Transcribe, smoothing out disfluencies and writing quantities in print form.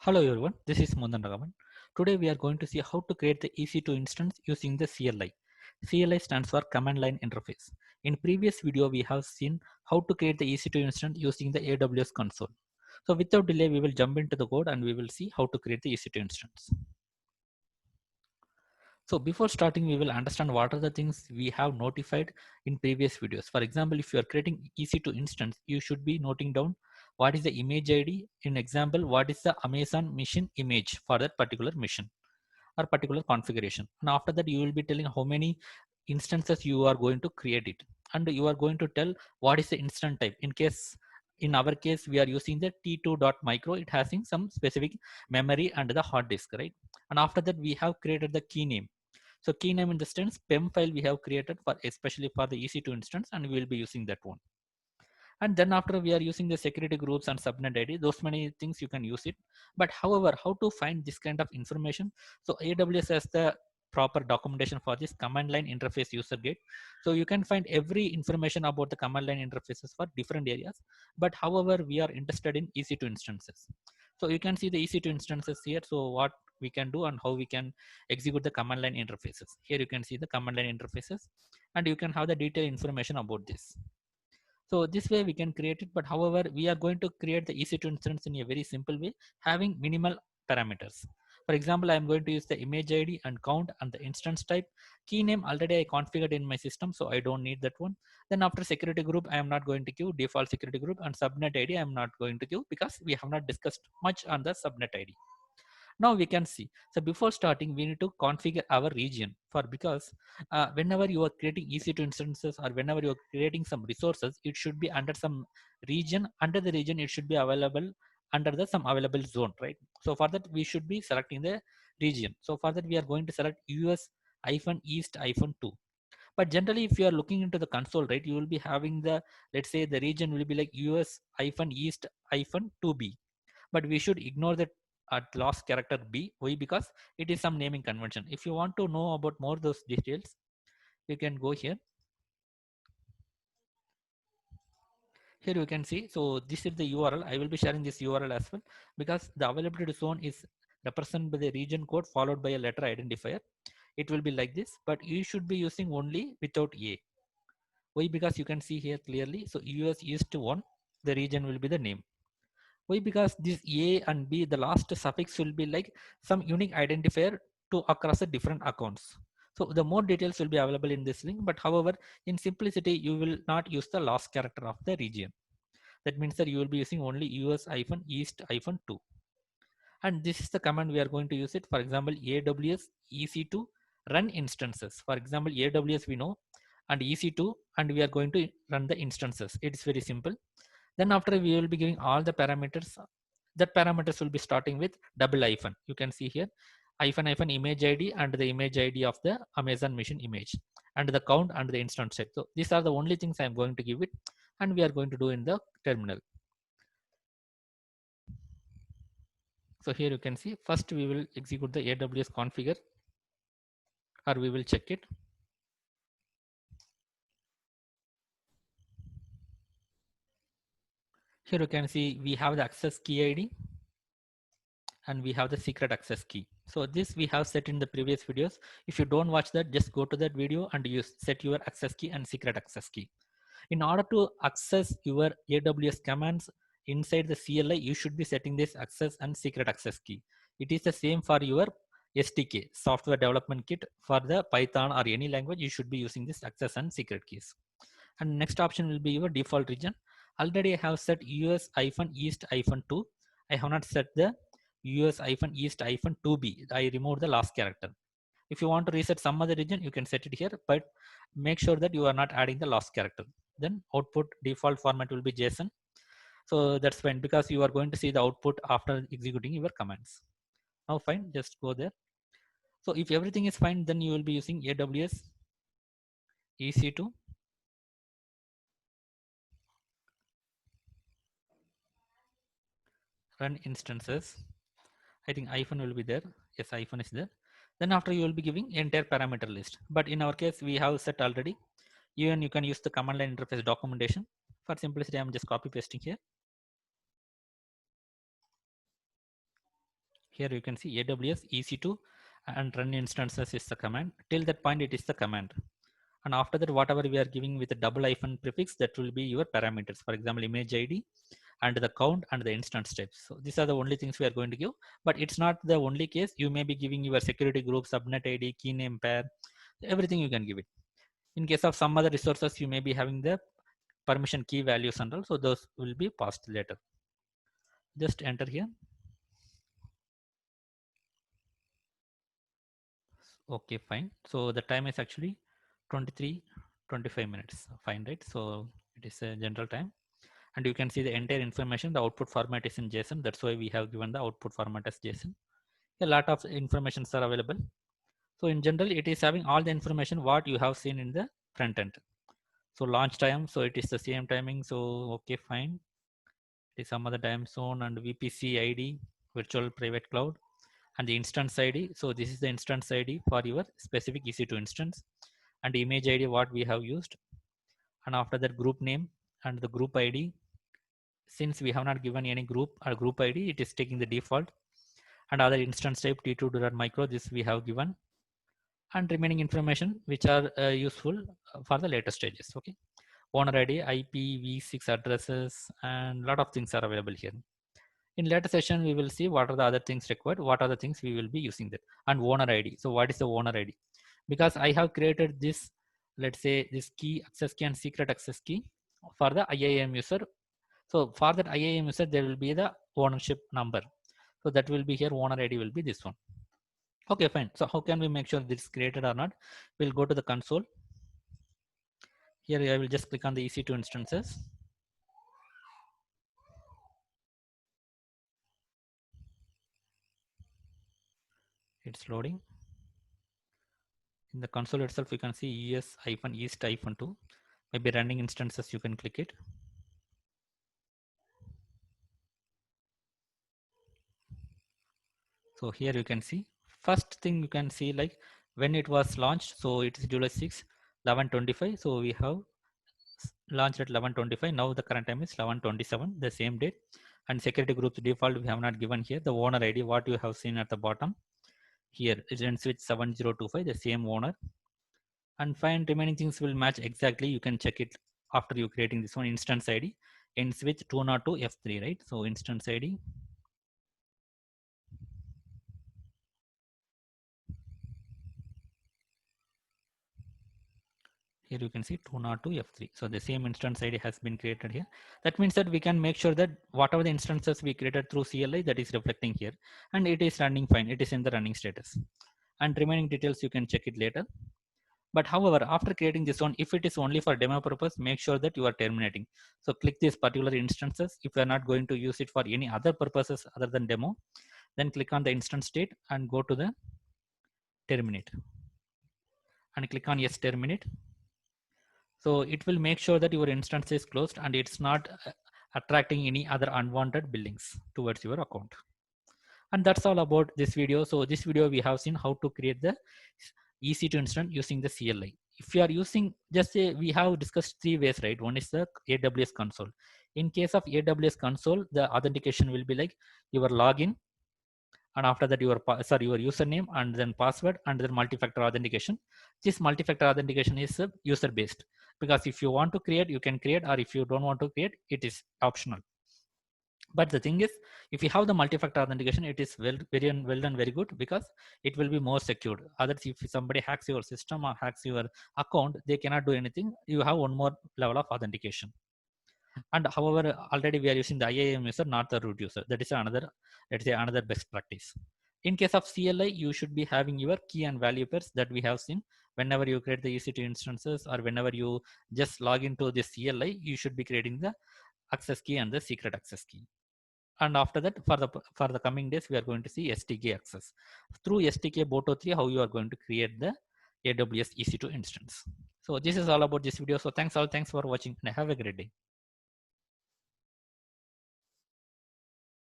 Hello everyone, this is Mundan Ragavan. Today we are going to see how to create the EC2 instance using the CLI. CLI stands for Command Line Interface. In previous video we have seen how to create the EC2 instance using the AWS console. So without delay we will jump into the code and we will see how to create the EC2 instance. So before starting, we will understand what are the things we have notified in previous videos. For example, if you are creating EC2 instance, you should be noting down what is the image ID. In example, what is the Amazon machine image for that particular mission or particular configuration. And after that, you will be telling how many instances you are going to create it. And you are going to tell what is the instance type. In our case, we are using the T2.micro. It has some specific memory and the hard disk, right? And after that, we have created the key name. So key name in the instance PEM file we have created for especially for the EC2 instance, and we will be using that one. And then after we are using the security groups and subnet ID, those many things you can use it. But however, how to find this kind of information? So AWS has the proper documentation for this command line interface user guide. So you can find every information about the command line interfaces for different areas. But however, we are interested in EC2 instances. So you can see the EC2 instances here. So what we can do and how we can execute the command line interfaces. Here you can see the command line interfaces and you can have the detailed information about this. So this way we can create it, but however, we are going to create the EC2 instance in a very simple way, having minimal parameters. For example, I'm going to use the image ID and count and the instance type. Key name already I configured in my system, so I don't need that one. Then after security group, I am not going to give default security group, and subnet ID I am not going to give because we have not discussed much on the subnet ID. Now we can see. So before starting, we need to configure our region for because whenever you are creating EC2 instances or whenever you are creating some resources, it should be under some region. Under the region, it should be available under the some available zone, right? So for that, we should be selecting the region. So for that, we are going to select US-East-2. But generally, if you are looking into the console, right, you will be having the, let's say the region will be like US-East-2B, but we should ignore that at last character B. Why? Because it is some naming convention. If you want to know about more those details, you can go here. Here you can see. So this is the URL. I will be sharing this URL as well because the availability zone is represented by the region code followed by a letter identifier. It will be like this, but you should be using only without A. Why? Because you can see here clearly. So US East 1, the region will be the name. Why? Because this A and B, the last suffix will be like some unique identifier to across the different accounts. So the more details will be available in this link, but however, in simplicity, you will not use the last character of the region. That means that you will be using only US-East-2. And this is the command we are going to use it. For example, AWS EC2 run instances. For example, AWS we know and EC2, and we are going to run the instances. It is very simple. Then after we will be giving all the parameters. That parameters will be starting with double hyphen. You can see here hyphen image ID and the image ID of the Amazon machine image and the count and the instance type. So these are the only things I'm going to give it, and we are going to do in the terminal. So here you can see first we will execute the AWS configure, or we will check it. Here you can see we have the access key ID and we have the secret access key. So this we have set in the previous videos. If you don't watch that, just go to that video and you set your access key and secret access key. In order to access your AWS commands inside the CLI, you should be setting this access and secret access key. It is the same for your SDK, software development kit. For the Python or any language, you should be using this access and secret keys. And next option will be your default region. Already I have set US-East-2. I have not set the US-East-2B. I removed the last character. If you want to reset some other region, you can set it here, but make sure that you are not adding the last character. Then output default format will be JSON. So that's fine because you are going to see the output after executing your commands. Now fine, just go there. So if everything is fine, then you will be using AWS EC2 run instances. I think hyphen will be there. Yes, hyphen is there. Then after you will be giving entire parameter list. But in our case, we have set already. Even you can use the command line interface documentation. For simplicity, I'm just copy pasting here. Here you can see AWS EC2 and run instances is the command. Till that point it is the command. And after that, whatever we are giving with a double hyphen prefix, that will be your parameters. For example, image ID and the count and the instance types. So these are the only things we are going to give, but it's not the only case. You may be giving your security group, subnet ID, key name pair, everything you can give it. In case of some other resources, you may be having the permission key values and all. So those will be passed later. Just enter here. Okay, fine. So the time is actually 23:25 minutes. Fine, right? So it is a general time. And you can see the entire information. The output format is in JSON. That's why we have given the output format as JSON. A lot of informations are available. So in general, it is having all the information what you have seen in the front end. So launch time, so it is the same timing. So okay, fine. It is some other time zone and VPC ID, virtual private cloud, and the instance ID. So this is the instance ID for your specific EC2 instance, and the image ID what we have used, and after that group name and the group ID. Since we have not given any group or group ID, it is taking the default, and other instance type T2.micro, this we have given, and remaining information which are useful for the later stages. Okay, owner ID, IPv6 addresses, and lot of things are available here. In later session, we will see what are the other things required, what are the things we will be using that, and owner ID. So what is the owner ID? Because I have created this, let's say this key, access key and secret access key for the IAM user. So for that IAM user, there will be the ownership number. So that will be here, owner ID will be this one. Okay, fine. So how can we make sure this is created or not? We'll go to the console. Here I will just click on the EC2 instances. It's loading. In the console itself, you can see ES-east-2. Maybe running instances, you can click it. So here you can see, first thing you can see like when it was launched. So it is July 6, 11:25. So we have launched at 11:25. Now the current time is 11:27, the same date. And security groups default we have not given here. The owner ID, what you have seen at the bottom here, it ends with 7025, the same owner. And fine, remaining things will match exactly. You can check it after you creating this one. Instance ID ends with 202 F3, right? So instance ID. Here you can see 202 F3. So the same instance ID has been created here. That means that we can make sure that whatever the instances we created through CLI, that is reflecting here, and it is running fine. It is in the running status. And remaining details you can check it later. But however, after creating this one, if it is only for demo purpose, make sure that you are terminating. So click these particular instances. If you are not going to use it for any other purposes other than demo, then click on the instance state and go to the terminate. And click on yes, terminate. So it will make sure that your instance is closed and it's not attracting any other unwanted billings towards your account. And that's all about this video. So this video we have seen how to create the EC2 instance using the CLI. If you are using, just say we have discussed three ways, right? One is the AWS console. In case of AWS console, the authentication will be like your login, and after that your username and then password and then multi-factor authentication. This multi-factor authentication is user based, because if you want to create, you can create, or if you don't want to create, it is optional. But the thing is, if you have the multi-factor authentication, it is well done, very good, because it will be more secured. Others, if somebody hacks your system or hacks your account, they cannot do anything. You have one more level of authentication. And however, already we are using the IAM user, not the root user. That is another, let's say, another best practice. In case of CLI, you should be having your key and value pairs that we have seen. Whenever you create the EC2 instances, or whenever you just log into this CLI, you should be creating the access key and the secret access key. And after that, for the coming days, we are going to see SDK access through SDK Boto3, how you are going to create the AWS EC2 instance. So this is all about this video. So thanks for watching and have a great day.